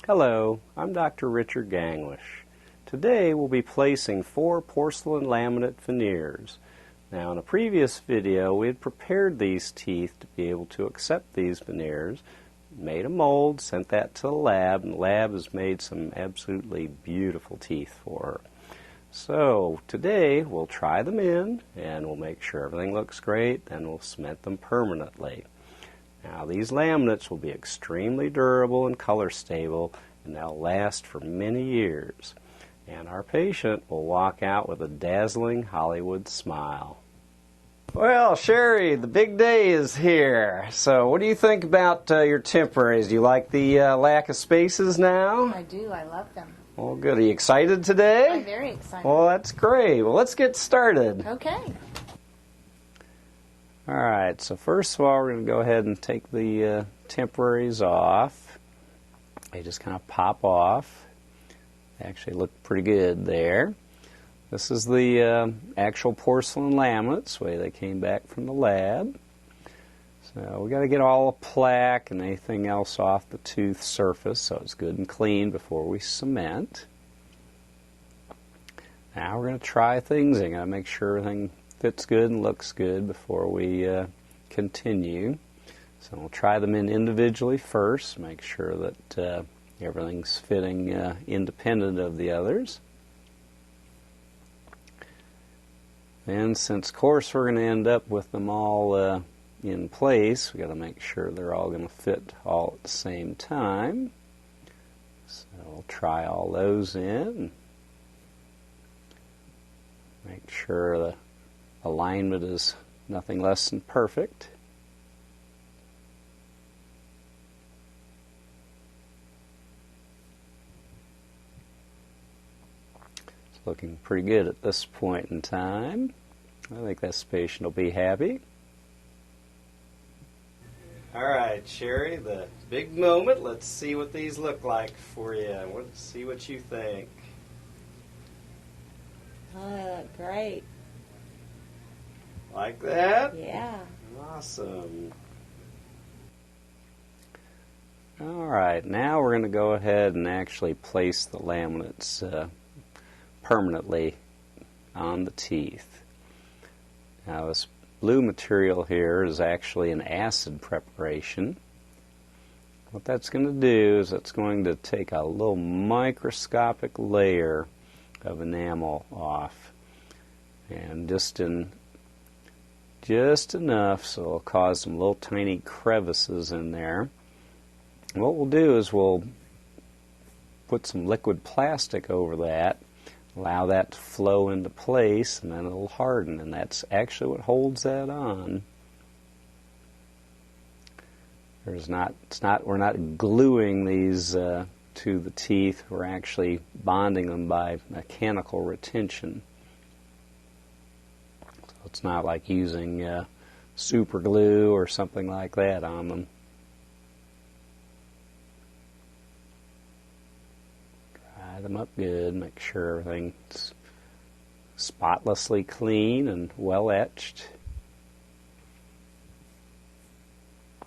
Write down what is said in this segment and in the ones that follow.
Hello, I'm Dr. Richard Ganglish. Today we'll be placing 4 porcelain laminate veneers. Now in a previous video we had prepared these teeth to be able to accept these veneers, made a mold, sent that to the lab, and the lab has made some absolutely beautiful teeth for her. So today we'll try them in and we'll make sure everything looks great, then we'll cement them permanently. Now these laminates will be extremely durable and color stable, and they'll last for many years. And our patient will walk out with a dazzling Hollywood smile. Well, Sherry, the big day is here. So what do you think about your temporaries? Do you like the lack of spaces now? I do. I love them. Well, good. Are you excited today? I'm very excited. Well, that's great. Well, let's get started. Okay. All right, so first of all, we're going to go ahead and take the temporaries off. They just kind of pop off. They actually look pretty good there. This is the actual porcelain laminates, the way they came back from the lab. So we got to get all the plaque and anything else off the tooth surface so it's good and clean before we cement. Now we're going to try things. I'm going to make sure everything fits good and looks good before we continue. So we'll try them in individually first, make sure that everything's fitting independent of the others. And since, of course, we're going to end up with them all in place, we've got to make sure they're all going to fit all at the same time. So we'll try all those in. Make sure the alignment is nothing less than perfect. It's looking pretty good at this point in time. I think this patient will be happy. All right, Sherry, the big moment. Let's see what these look like for you. Let's see what you think. Oh, they look great. Like that? Yeah. Awesome. All right, now we're going to go ahead and actually place the laminates permanently on the teeth. Now this blue material here is actually an acid preparation. What that's going to do is it's going to take a little microscopic layer of enamel off, and just enough so it'll cause some little tiny crevices in there. And what we'll do is we'll put some liquid plastic over that, allow that to flow into place, and then it'll harden, and that's actually what holds that on. We're not gluing these to the teeth, we're actually bonding them by mechanical retention. So it's not like using super glue or something like that on them. Dry them up good, make sure everything's spotlessly clean and well etched.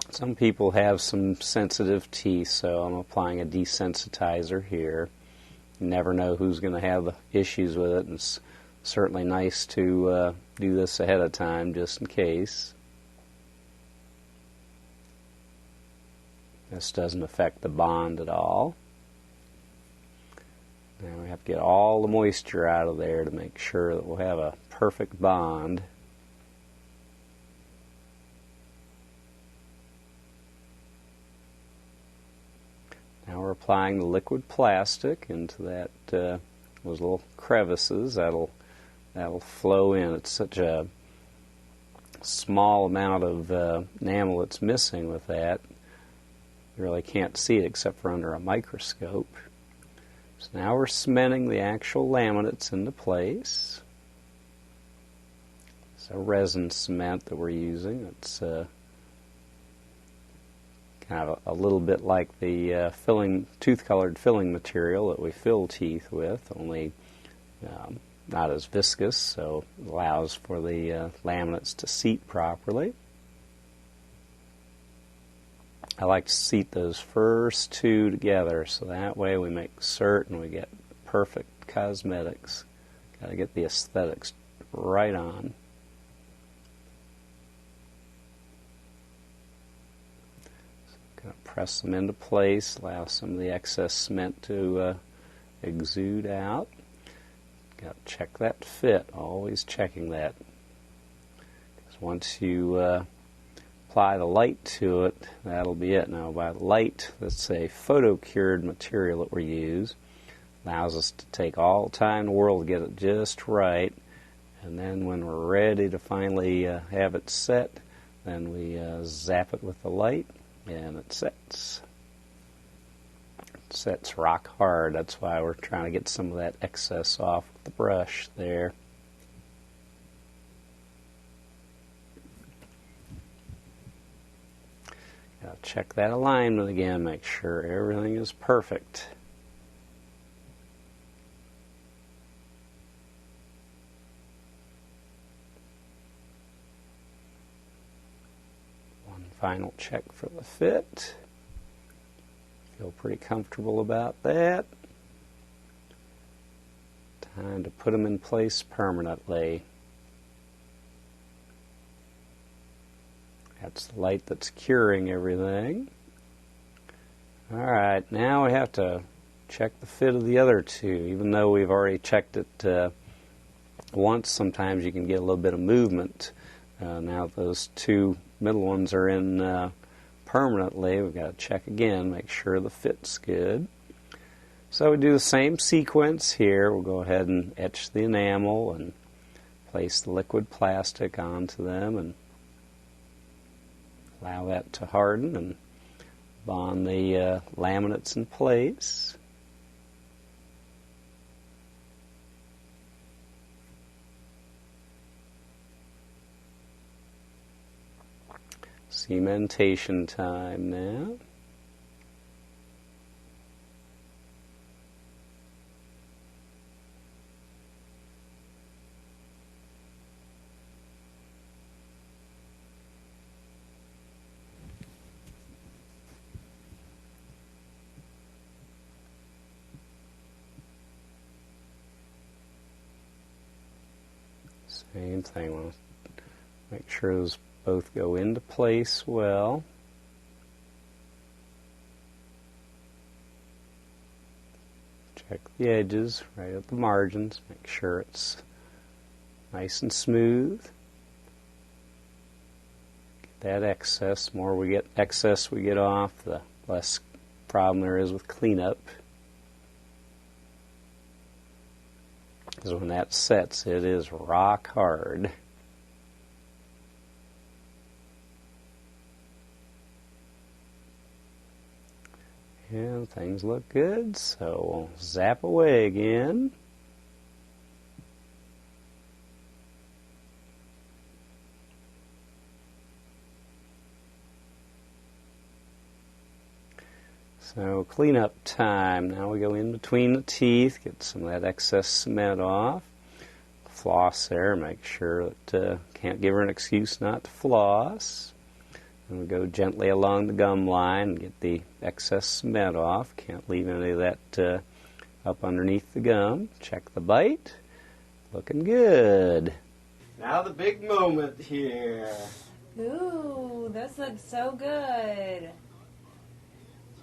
Some people have some sensitive teeth, so I'm applying a desensitizer here. You never know who's going to have issues with it, and it's certainly nice to do this ahead of time just in case. This doesn't affect the bond at all. Now we have to get all the moisture out of there to make sure that we'll have a perfect bond. Now we're applying the liquid plastic into that those little crevices. That'll flow in. It's such a small amount of enamel that's missing with that. You really can't see it except for under a microscope. So now we're cementing the actual laminates into place. It's a resin cement that we're using. It's kind of a little bit like the tooth-colored filling material that we fill teeth with, only not as viscous, so it allows for the laminates to seat properly. I like to seat those first two together so that way we make certain we get perfect cosmetics. Got to get the aesthetics right on. So going to press them into place, allow some of the excess cement to exude out. Got to check that fit, always checking that. Because once you apply the light to it, that'll be it. Now by light, that's a photo-cured material that we use. Allows us to take all the time in the world to get it just right, and then when we're ready to finally have it set, then we zap it with the light and it sets. It sets rock hard. That's why we're trying to get some of that excess off with the brush there. Gotta check that alignment again, make sure everything is perfect. One final check for the fit. Feel pretty comfortable about that. Time to put them in place permanently. That's the light that's curing everything. Alright, now we have to check the fit of the other two. Even though we've already checked it once, sometimes you can get a little bit of movement. Now those two middle ones are in permanently. We've got to check again, make sure the fit's good. So we do the same sequence here. We'll go ahead and etch the enamel and place the liquid plastic onto them and allow that to harden and bond the laminates in place. Cementation time now. Same thing, we'll make sure those both go into place well. Check the edges right at the margins, make sure it's nice and smooth. Get that excess, the more we get excess we get off, the less problem there is with cleanup. Because when that sets, it is rock hard. And things look good, so we'll zap away again. So cleanup time. Now we go in between the teeth, get some of that excess cement off. Floss there, make sure that can't give her an excuse not to floss. And we go gently along the gum line and get the excess cement off. Can't leave any of that up underneath the gum. Check the bite. Looking good. Now the big moment here. Ooh, this looks so good.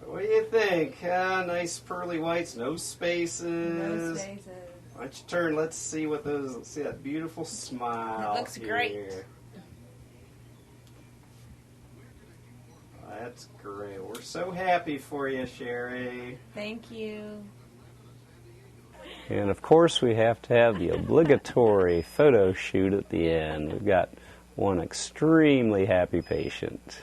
So what do you think? Nice pearly whites, no spaces. No spaces. Why don't you turn? Let's see what those. Let's see that beautiful smile. It looks here. great. That's great. We're so happy for you, Sherry. Thank you. And of course, we have to have the obligatory photo shoot at the end. We've got one extremely happy patient.